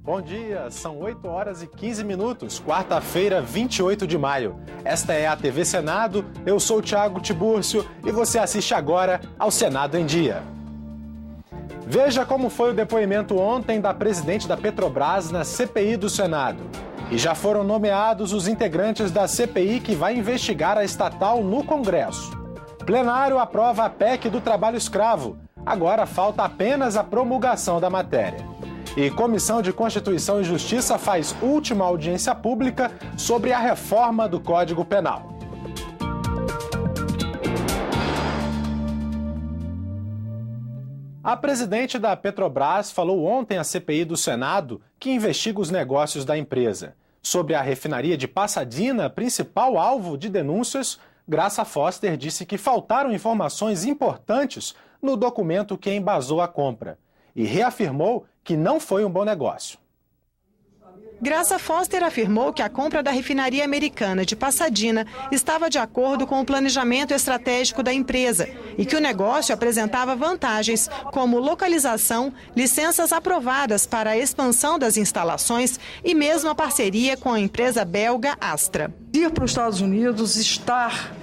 Bom dia, são 8 horas e 15 minutos, quarta-feira, 28 de maio. Esta é a TV Senado, eu sou o Thiago Tibúrcio e você assiste agora ao Senado em Dia. Veja como foi o depoimento ontem da presidente da Petrobras na CPI do Senado. E já foram nomeados os integrantes da CPI que vai investigar a estatal no Congresso. Plenário aprova a PEC do trabalho escravo. Agora falta apenas a promulgação da matéria. E Comissão de Constituição e Justiça faz última audiência pública sobre a reforma do Código Penal. A presidente da Petrobras falou ontem à CPI do Senado que investiga os negócios da empresa. Sobre a refinaria de Pasadena, principal alvo de denúncias, Graça Foster disse que faltaram informações importantes no documento que embasou a compra e reafirmou que não foi um bom negócio. Graça Foster afirmou que a compra da refinaria americana de Pasadena estava de acordo com o planejamento estratégico da empresa e que o negócio apresentava vantagens como localização, licenças aprovadas para a expansão das instalações e mesmo a parceria com a empresa belga Astra. Ir para os Estados Unidos, estar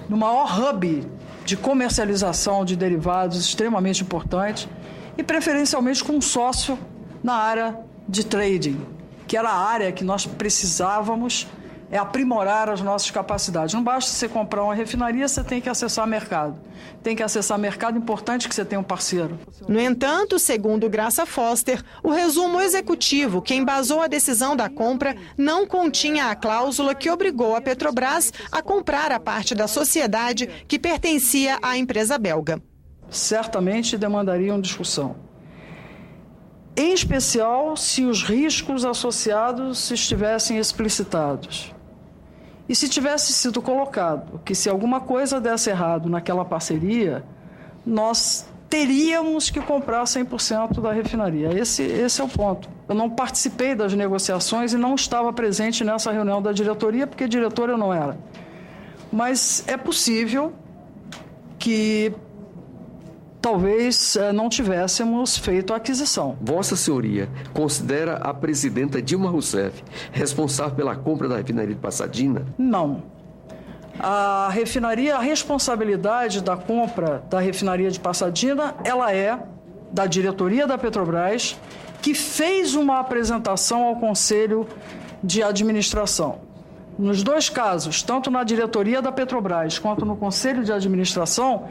no maior hub de comercialização de derivados extremamente importante e preferencialmente com um sócio na área de trading, que era a área que nós precisávamos aprimorar as nossas capacidades. Não basta você comprar uma refinaria, você tem que acessar mercado. Tem que acessar mercado, importante que você tenha um parceiro. No entanto, segundo Graça Foster, o resumo executivo que embasou a decisão da compra não continha a cláusula que obrigou a Petrobras a comprar a parte da sociedade que pertencia à empresa belga. Certamente demandariam discussão. Em especial se os riscos associados estivessem explicitados. E se tivesse sido colocado que se alguma coisa desse errado naquela parceria, nós teríamos que comprar 100% da refinaria. Esse é o ponto. Eu não participei das negociações e não estava presente nessa reunião da diretoria, porque diretor eu não era. Mas é possível que talvez não tivéssemos feito a aquisição. Vossa Senhoria considera a presidenta Dilma Rousseff responsável pela compra da refinaria de Pasadena? Não. A responsabilidade da compra da refinaria de Pasadena, ela é da diretoria da Petrobras, que fez uma apresentação ao Conselho de Administração. Nos dois casos, tanto na diretoria da Petrobras quanto no Conselho de Administração,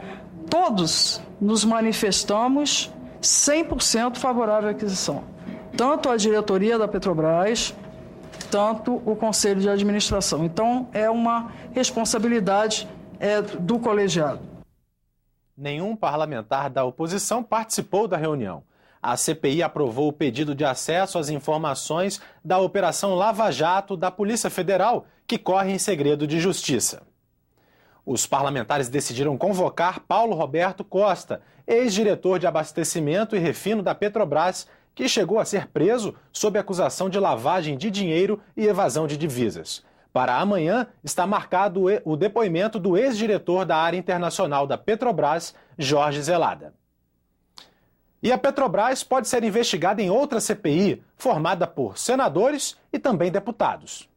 todos nos manifestamos 100% favorável à aquisição. Tanto a diretoria da Petrobras, tanto o Conselho de Administração. Então, é uma responsabilidade do colegiado. Nenhum parlamentar da oposição participou da reunião. A CPI aprovou o pedido de acesso às informações da Operação Lava Jato da Polícia Federal, que corre em segredo de justiça. Os parlamentares decidiram convocar Paulo Roberto Costa, ex-diretor de abastecimento e refino da Petrobras, que chegou a ser preso sob acusação de lavagem de dinheiro e evasão de divisas. Para amanhã está marcado o depoimento do ex-diretor da área internacional da Petrobras, Jorge Zelada. E a Petrobras pode ser investigada em outra CPI, formada por senadores e também deputados.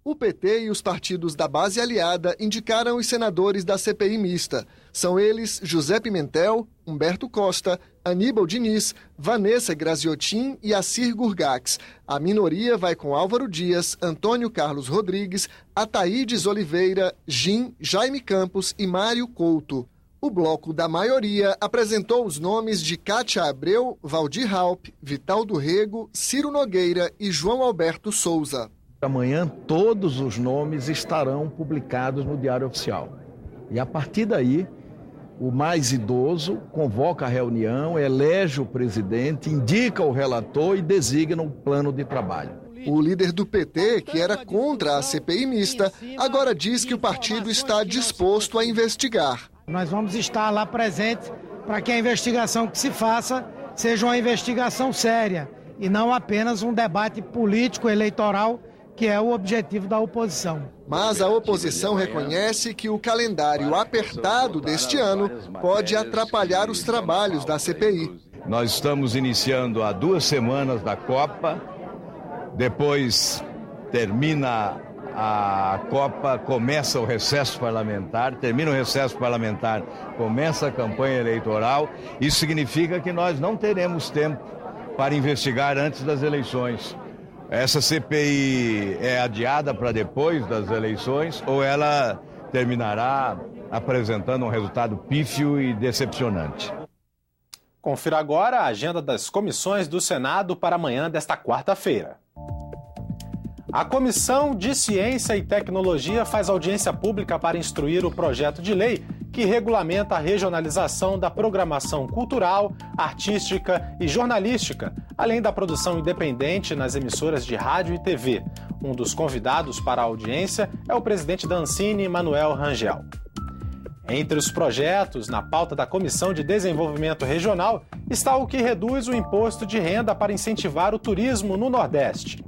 O PT e os partidos da base aliada indicaram os senadores da CPI mista. São eles José Pimentel, Humberto Costa, Aníbal Diniz, Vanessa Graziotin e Assir Gurgax. A minoria vai com Álvaro Dias, Antônio Carlos Rodrigues, Ataídes Oliveira, Jim, Jaime Campos e Mário Couto. O bloco da maioria apresentou os nomes de Cátia Abreu, Valdir Raup, Vital do Rego, Ciro Nogueira e João Alberto Souza. Amanhã todos os nomes estarão publicados no Diário Oficial. E a partir daí, o mais idoso convoca a reunião, elege o presidente, indica o relator e designa o plano de trabalho. O líder do PT, que era contra a CPI mista, agora diz que o partido está disposto a investigar. Nós vamos estar lá presentes para que a investigação que se faça seja uma investigação séria e não apenas um debate político eleitoral, que é o objetivo da oposição. Mas a oposição reconhece que o calendário apertado deste ano pode atrapalhar os trabalhos da CPI. Nós estamos iniciando há 2 semanas da Copa, depois termina a Copa, começa o recesso parlamentar, termina o recesso parlamentar, começa a campanha eleitoral. Isso significa que nós não teremos tempo para investigar antes das eleições. Essa CPI é adiada para depois das eleições ou ela terminará apresentando um resultado pífio e decepcionante? Confira agora a agenda das comissões do Senado para amanhã desta quarta-feira. A Comissão de Ciência e Tecnologia faz audiência pública para instruir o projeto de lei que regulamenta a regionalização da programação cultural, artística e jornalística, além da produção independente nas emissoras de rádio e TV. Um dos convidados para a audiência é o presidente da Ancine, Manuel Rangel. Entre os projetos na pauta da Comissão de Desenvolvimento Regional está o que reduz o imposto de renda para incentivar o turismo no Nordeste.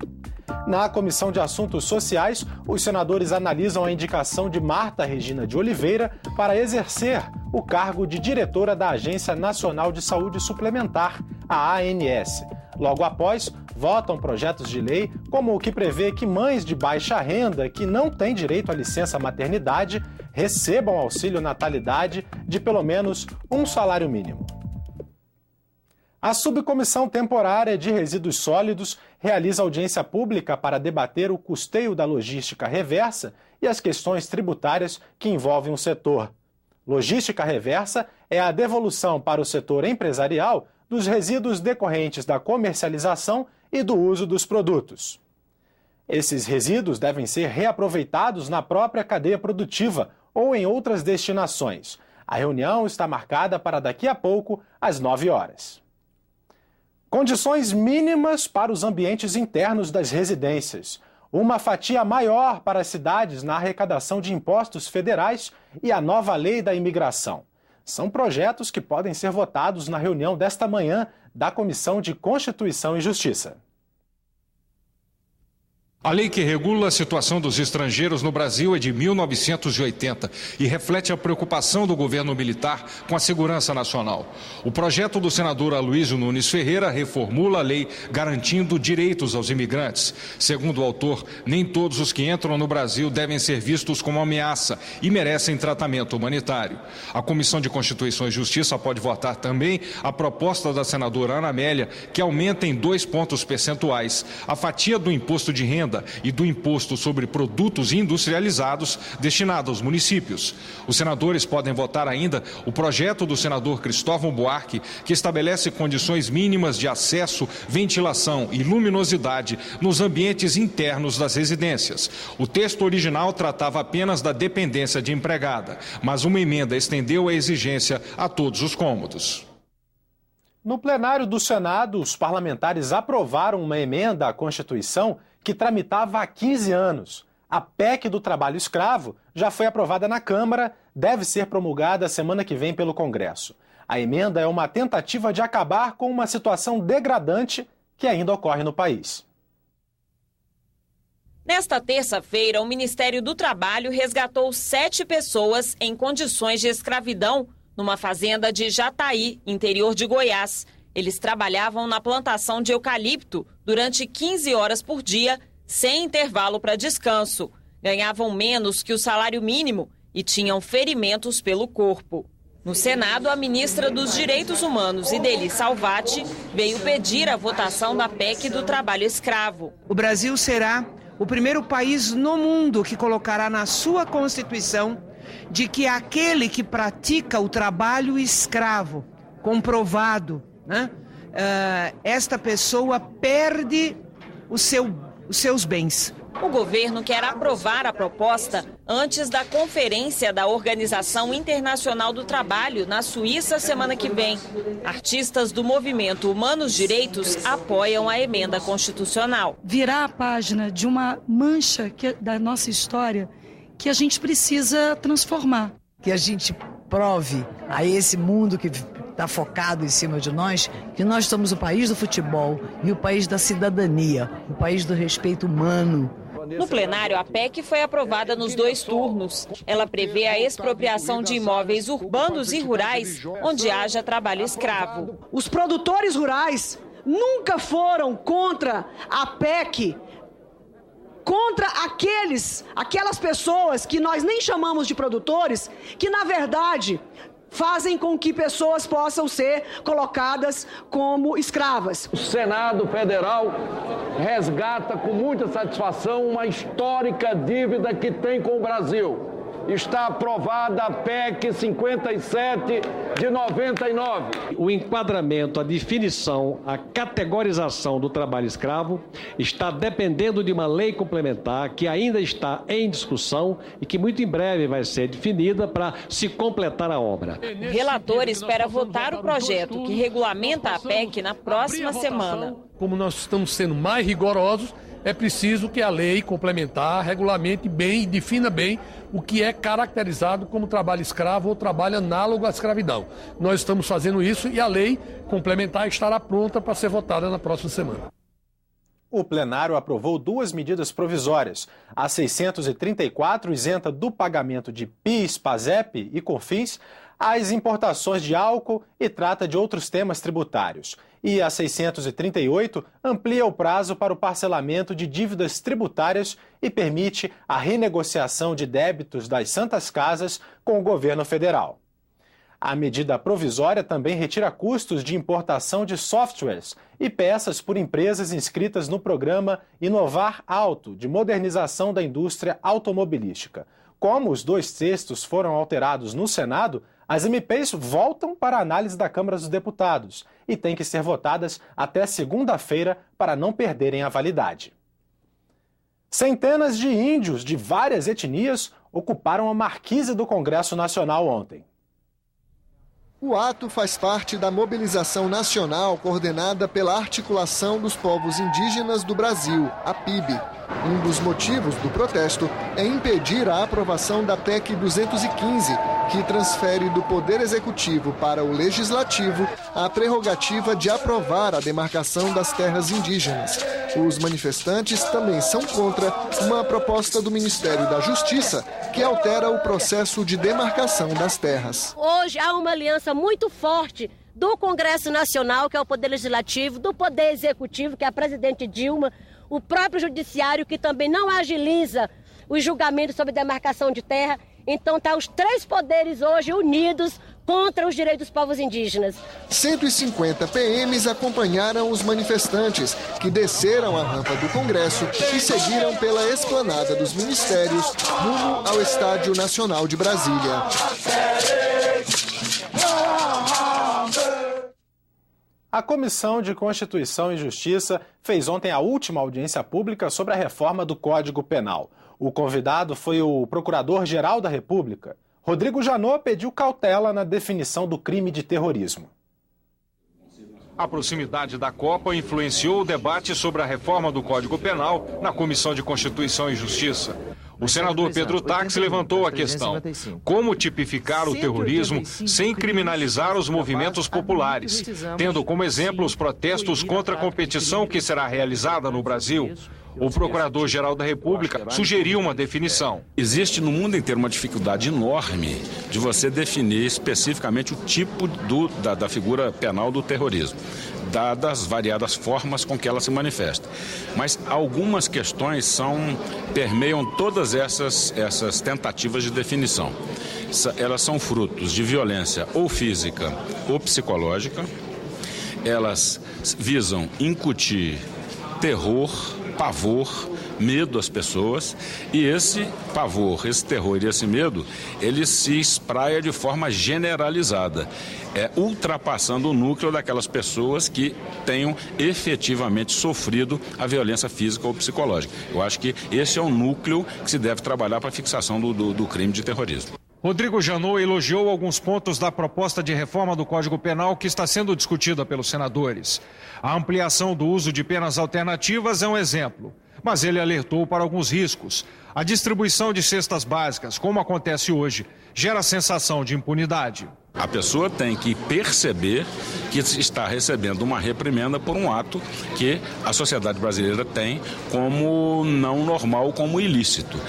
Na Comissão de Assuntos Sociais, os senadores analisam a indicação de Marta Regina de Oliveira para exercer o cargo de diretora da Agência Nacional de Saúde Suplementar, a ANS. Logo após, votam projetos de lei como o que prevê que mães de baixa renda que não têm direito à licença maternidade recebam auxílio natalidade de pelo menos um salário mínimo. A Subcomissão Temporária de Resíduos Sólidos realiza audiência pública para debater o custeio da logística reversa e as questões tributárias que envolvem o setor. Logística reversa é a devolução para o setor empresarial dos resíduos decorrentes da comercialização e do uso dos produtos. Esses resíduos devem ser reaproveitados na própria cadeia produtiva ou em outras destinações. A reunião está marcada para daqui a pouco, às 9 horas. Condições mínimas para os ambientes internos das residências, uma fatia maior para as cidades na arrecadação de impostos federais e a nova lei da imigração. São projetos que podem ser votados na reunião desta manhã da Comissão de Constituição e Justiça. A lei que regula a situação dos estrangeiros no Brasil é de 1980 e reflete a preocupação do governo militar com a segurança nacional. O projeto do senador Aloysio Nunes Ferreira reformula a lei garantindo direitos aos imigrantes. Segundo o autor, nem todos os que entram no Brasil devem ser vistos como ameaça e merecem tratamento humanitário. A Comissão de Constituição e Justiça pode votar também a proposta da senadora Ana Amélia, que aumenta em 2 pontos percentuais a fatia do imposto de renda e do imposto sobre produtos industrializados destinado aos municípios. Os senadores podem votar ainda o projeto do senador Cristóvão Buarque, que estabelece condições mínimas de acesso, ventilação e luminosidade nos ambientes internos das residências. O texto original tratava apenas da dependência de empregada, mas uma emenda estendeu a exigência a todos os cômodos. No plenário do Senado, os parlamentares aprovaram uma emenda à Constituição que tramitava há 15 anos. A PEC do trabalho escravo já foi aprovada na Câmara, deve ser promulgada semana que vem pelo Congresso. A emenda é uma tentativa de acabar com uma situação degradante que ainda ocorre no país. Nesta terça-feira, o Ministério do Trabalho resgatou 7 pessoas em condições de escravidão numa fazenda de Jataí, interior de Goiás. Eles trabalhavam na plantação de eucalipto durante 15 horas por dia, sem intervalo para descanso. Ganhavam menos que o salário mínimo e tinham ferimentos pelo corpo. No Senado, a ministra dos Direitos Humanos, Idely Salvati, veio pedir a votação da PEC do trabalho escravo. O Brasil será o primeiro país no mundo que colocará na sua Constituição de que aquele que pratica o trabalho escravo, comprovado, esta pessoa perde os seus bens. O governo quer aprovar a proposta antes da conferência da Organização Internacional do Trabalho na Suíça semana que vem. Artistas do movimento Humanos Direitos apoiam a emenda constitucional. Virar a página de uma mancha da nossa história que a gente precisa transformar. Que a gente prove a esse mundo que está focado em cima de nós, que nós somos o país do futebol e o país da cidadania, o país do respeito humano. No plenário, a PEC foi aprovada nos 2 turnos. Ela prevê a expropriação de imóveis urbanos e rurais onde haja trabalho escravo. Os produtores rurais nunca foram contra a PEC, contra aquelas pessoas que nós nem chamamos de produtores, que na verdade fazem com que pessoas possam ser colocadas como escravas. O Senado Federal resgata com muita satisfação uma histórica dívida que tem com o Brasil. Está aprovada a PEC 57 de 99. O enquadramento, a definição, a categorização do trabalho escravo está dependendo de uma lei complementar que ainda está em discussão e que muito em breve vai ser definida para se completar a obra. O relator espera votar o projeto que regulamenta a PEC na próxima semana. Como nós estamos sendo mais rigorosos, é preciso que a lei complementar regulamente bem e defina bem o que é caracterizado como trabalho escravo ou trabalho análogo à escravidão. Nós estamos fazendo isso e a lei complementar estará pronta para ser votada na próxima semana. O plenário aprovou 2 medidas provisórias. A 634 isenta do pagamento de PIS, PASEP e COFINS as importações de álcool e trata de outros temas tributários. E a 638 amplia o prazo para o parcelamento de dívidas tributárias e permite a renegociação de débitos das Santas Casas com o governo federal. A medida provisória também retira custos de importação de softwares e peças por empresas inscritas no programa Inovar Auto, de modernização da indústria automobilística. Como os 2 textos foram alterados no Senado, as MPs voltam para a análise da Câmara dos Deputados e têm que ser votadas até segunda-feira para não perderem a validade. Centenas de índios de várias etnias ocuparam a marquise do Congresso Nacional ontem. O ato faz parte da mobilização nacional coordenada pela Articulação dos Povos Indígenas do Brasil, a PIB. Um dos motivos do protesto é impedir a aprovação da PEC 215, que transfere do Poder Executivo para o Legislativo a prerrogativa de aprovar a demarcação das terras indígenas. Os manifestantes também são contra uma proposta do Ministério da Justiça que altera o processo de demarcação das terras. Hoje há uma aliança muito forte do Congresso Nacional, que é o Poder Legislativo, do Poder Executivo, que é a presidente Dilma, o próprio Judiciário, que também não agiliza os julgamentos sobre demarcação de terra. Então tá os 3 poderes hoje unidos contra os direitos dos povos indígenas. 150 PMs acompanharam os manifestantes, que desceram a rampa do Congresso e seguiram pela esplanada dos ministérios rumo ao Estádio Nacional de Brasília. A Comissão de Constituição e Justiça fez ontem a última audiência pública sobre a reforma do Código Penal. O convidado foi o Procurador-Geral da República. Rodrigo Janot pediu cautela na definição do crime de terrorismo. A proximidade da Copa influenciou o debate sobre a reforma do Código Penal na Comissão de Constituição e Justiça. O senador Pedro Táxi levantou a questão: como tipificar o terrorismo sem criminalizar os movimentos populares, tendo como exemplo os protestos contra a competição que será realizada no Brasil. O Procurador-Geral da República sugeriu uma definição. Existe no mundo inteiro uma dificuldade enorme de você definir especificamente o tipo da figura penal do terrorismo, dadas as variadas formas com que ela se manifesta. Mas algumas questões permeiam todas essas tentativas de definição. Elas são frutos de violência ou física ou psicológica. Elas visam incutir terror, pavor, medo às pessoas, e esse pavor, esse terror e esse medo, ele se espraia de forma generalizada, ultrapassando o núcleo daquelas pessoas que tenham efetivamente sofrido a violência física ou psicológica. Eu acho que esse é o núcleo que se deve trabalhar para a fixação do crime de terrorismo. Rodrigo Janot elogiou alguns pontos da proposta de reforma do Código Penal que está sendo discutida pelos senadores. A ampliação do uso de penas alternativas é um exemplo, mas ele alertou para alguns riscos. A distribuição de cestas básicas, como acontece hoje, gera sensação de impunidade. A pessoa tem que perceber que está recebendo uma reprimenda por um ato que a sociedade brasileira tem como não normal, como ilícito.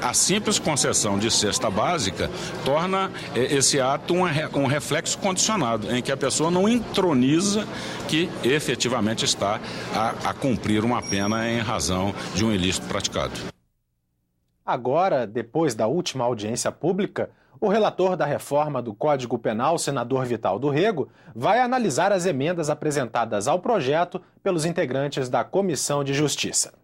A simples concessão de cesta básica torna esse ato um reflexo condicionado, em que a pessoa não introniza que efetivamente está a cumprir uma pena em razão de um ilícito praticado. Agora, depois da última audiência pública, o relator da reforma do Código Penal, senador Vital do Rego, vai analisar as emendas apresentadas ao projeto pelos integrantes da Comissão de Justiça.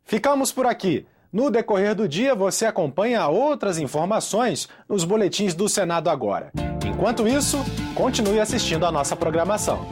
Ficamos por aqui. No decorrer do dia, você acompanha outras informações nos boletins do Senado Agora. Enquanto isso, continue assistindo a nossa programação.